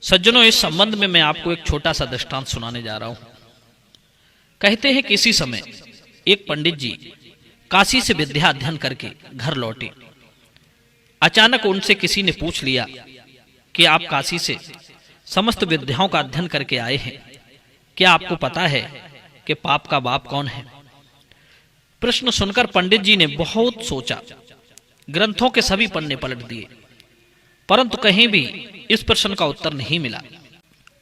सज्जनों, इस संबंध में मैं आपको एक छोटा सा दृष्टांत सुनाने जा रहा हूं। कहते हैं किसी समय एक पंडित जी काशी से विद्या अध्ययन करके घर लौटे। अचानक उनसे किसी ने पूछ लिया कि आप काशी से समस्त विद्याओं का अध्ययन करके आए हैं, क्या आपको पता है कि पाप का बाप कौन है? प्रश्न सुनकर पंडित जी ने बहुत सोचा, ग्रंथों के सभी पन्ने पलट दिए, परंतु कहीं भी इस प्रश्न का उत्तर नहीं मिला।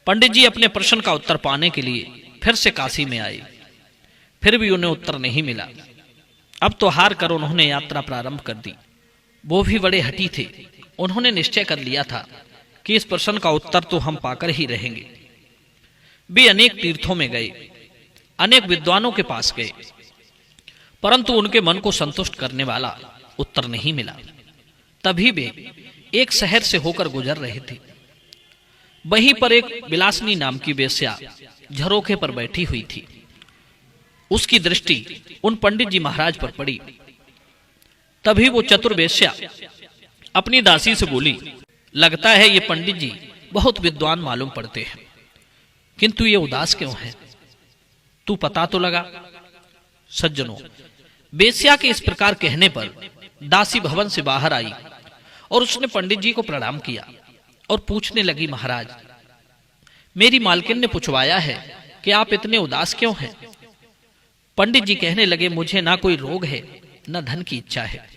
पंडित जी अपने प्रश्न का उत्तर पाने के लिए फिर से काशी में आए, फिर भी उन्हें उत्तर नहीं मिला। अब तो हार कर उन्होंने यात्रा प्रारंभ कर दी। वो भी बड़े हठी थे। उन्होंने निश्चय कर लिया था कि इस प्रश्न का उत्तर तो हम पाकर ही रहेंगे। वे अनेक तीर्थों में गए, अनेक विद्वानों के पास गए, परंतु उनके मन को संतुष्ट करने वाला उत्तर नहीं मिला। तभी वे एक शहर से होकर गुजर रहे थे। वहीं पर एक विलासिनी नाम की वेश्या झरोखे पर बैठी हुई थी। उसकी दृष्टि उन पंडित जी महाराज पर पड़ी। तभी वो चतुर वेश्या अपनी दासी से बोली, लगता है ये पंडित जी बहुत विद्वान मालूम पड़ते हैं, किंतु ये उदास क्यों हैं? तू पता तो लगा। सज्जनों, वेश्या के इस प्रकार कहने पर दासी भवन से बाहर आई और उसने पंडित जी को प्रणाम किया और पूछने लगी, महाराज, मेरी मालकिन ने पूछवाया है कि आप इतने उदास क्यों हैं? पंडित जी कहने लगे, मुझे ना कोई रोग है, न धन की इच्छा है।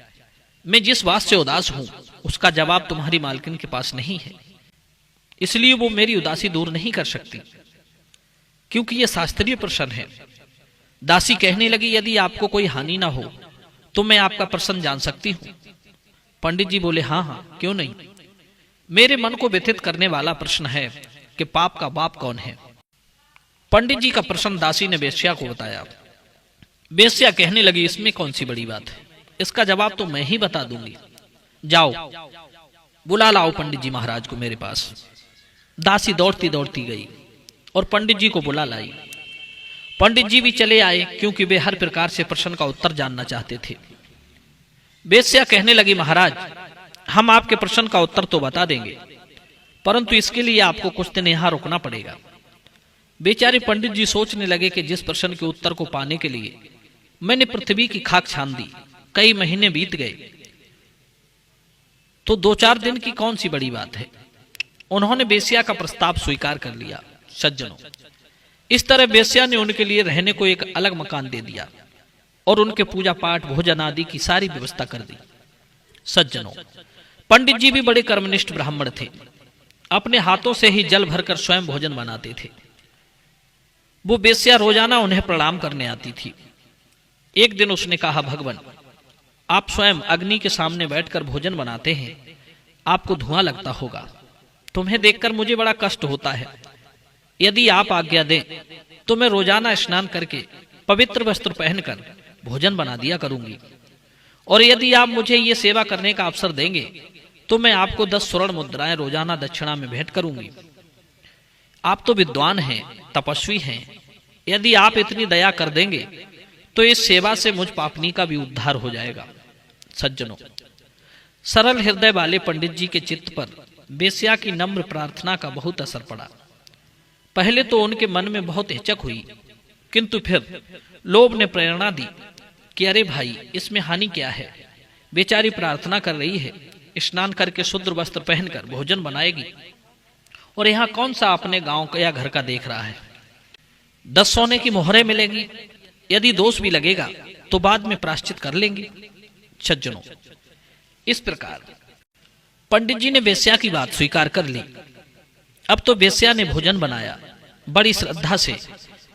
मैं जिस बात से उदास हूं उसका जवाब तुम्हारी मालकिन के पास नहीं है, इसलिए वो मेरी उदासी दूर नहीं कर सकती, क्योंकि यह शास्त्रीय प्रश्न है। दासी कहने लगी, यदि आपको कोई हानि ना हो तो मैं आपका प्रश्न जान सकती हूं। पंडित जी बोले, हाँ हाँ, क्यों नहीं। मेरे मन को व्यथित करने वाला प्रश्न है कि पाप का बाप कौन है। पंडित जी का प्रश्न दासी ने वेश्या को बताया। वेश्या कहने लगी, इसमें कौन सी बड़ी बात है, इसका जवाब तो मैं ही बता दूंगी। जाओ बुला लाओ पंडित जी महाराज को मेरे पास। दासी दौड़ती दौड़ती गई और पंडित जी को बुला लाई। पंडित जी भी चले आए, क्योंकि वे हर प्रकार से प्रश्न का उत्तर जानना चाहते थे। वेश्या कहने लगी, महाराज, हम आपके प्रश्न का उत्तर तो बता देंगे, परंतु इसके लिए आपको कुछ दिन यहां रुकना पड़ेगा। बेचारे पंडित जी सोचने लगे कि जिस प्रश्न के उत्तर को पाने के लिए मैंने पृथ्वी की खाक छान दी, कई महीने बीत गए, तो 2-4 दिन की कौन सी बड़ी बात है। उन्होंने वेश्या का प्रस्ताव स्वीकार कर लिया। सज्जनों, इस तरह वेश्या ने उनके लिए रहने को एक अलग मकान दे दिया और उनके पूजा पाठ, भोजन आदि की सारी व्यवस्था कर दी। सज्जनों, पंडित जी भी बड़े कर्मनिष्ठ ब्राह्मण थे। अपने हाथों से ही जल भरकर स्वयं भोजन बनाते थे। वो वेश्या रोजाना उन्हें प्रणाम करने आती थी। एक दिन उसने कहा, भगवान, आप स्वयं अग्नि के सामने बैठकर भोजन बनाते हैं, आपको धुआं लगता होगा। तुम्हें देखकर मुझे बड़ा कष्ट होता है। यदि आप आज्ञा दें तो मैं रोजाना स्नान करके पवित्र वस्त्र पहनकर भोजन बना दिया करूंगी, और यदि आप मुझे ये सेवा करने का अवसर देंगे तो मैं आपको 10 स्वर्ण मुद्राएं रोजाना दक्षिणा में भेंट करूंगी। आप तो विद्वान हैं, तपस्वी हैं, यदि आप इतनी दया कर देंगे तो इस सेवा से मुझ पापनी का भी उद्धार हो जाएगा। सज्जनों, सरल हृदय वाले पंडित जी के चित्त पर वेश्या की नम्र प्रार्थना का बहुत असर पड़ा। पहले तो उनके मन में बहुत हिचक हुई, किंतु फिर लोभ ने प्रेरणा दी कि अरे भाई, इसमें हानि क्या है। बेचारी प्रार्थना कर रही है, स्नान करके शुद्ध वस्त्र पहनकर भोजन बनाएगी, और यहाँ कौन सा अपने गांव या घर का देख रहा है। 10 सोने की मोहरें मिलेगी, यदि दोष भी लगेगा तो बाद में प्रायश्चित कर लेंगे। सज्जनों, इस प्रकार पंडित जी ने वेश्या की बात स्वीकार कर ली। अब तो वेश्या ने भोजन बनाया। बड़ी श्रद्धा से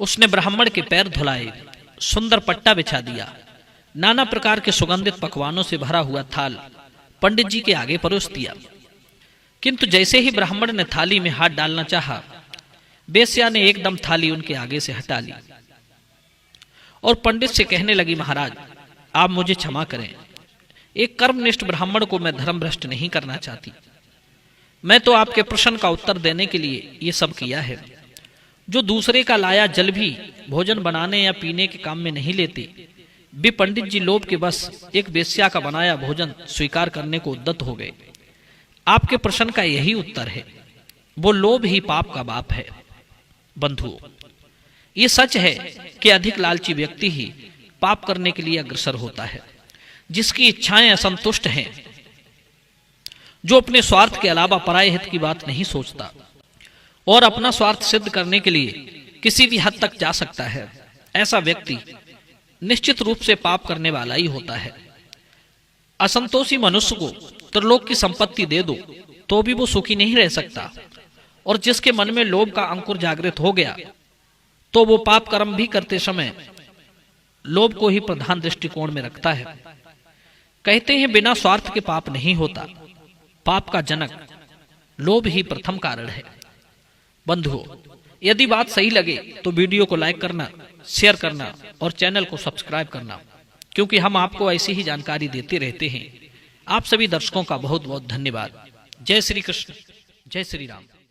उसने ब्राह्मण के पैर धुलाए, सुंदर पट्टा बिछा दिया, नाना प्रकार के सुगंधित पकवानों से भरा हुआ थाल पंडित जी के आगे परोस दिया। किंतु जैसे ही ब्राह्मण ने थाली में हाथ डालना चाहा, वेश्या ने एकदम थाली उनके आगे से हटा ली और पंडित से कहने लगी, महाराज, आप मुझे क्षमा करें, एक कर्मनिष्ठ ब्राह्मण को मैं धर्म भ्रष्ट नहीं करना चाहती। मैं तो आपके प्रश्न का उत्तर देने के लिए ये सब किया है। जो दूसरे का लाया जल भी भोजन बनाने या पीने के काम में नहीं लेते, वे पंडित जी लोभ के बस एक वेश्या का बनाया भोजन स्वीकार करने को उद्यत हो गए। आपके प्रश्न का यही उत्तर है। वो लोभ ही पाप का बाप है। बंधुओं, ये सच है कि अधिक लालची व्यक्ति ही पाप करने के लिए अग्रसर होता है। जिसकी इच्छाएं असंतुष्ट हैं, जो अपने स्वार्थ के अलावा पराये हित की बात नहीं सोचता और अपना स्वार्थ सिद्ध करने के लिए किसी भी हद तक जा सकता है, ऐसा व्यक्ति निश्चित रूप से पाप करने वाला ही होता है। असंतोषी मनुष्य को त्रिलोक की संपत्ति दे दो तो भी वो सुखी नहीं रह सकता, और जिसके मन में लोभ का अंकुर जागृत हो गया तो वो पाप कर्म भी करते समय लोभ को ही प्रधान दृष्टिकोण में रखता है। कहते हैं बिना स्वार्थ के पाप नहीं होता, पाप का जनक लोभ ही प्रथम कारण है। बंधुओं, यदि बात सही लगे तो वीडियो को लाइक करना, शेयर करना और चैनल को सब्सक्राइब करना, क्योंकि हम आपको ऐसी ही जानकारी देते रहते हैं। आप सभी दर्शकों का बहुत बहुत धन्यवाद। जय श्री कृष्ण, जय श्री राम।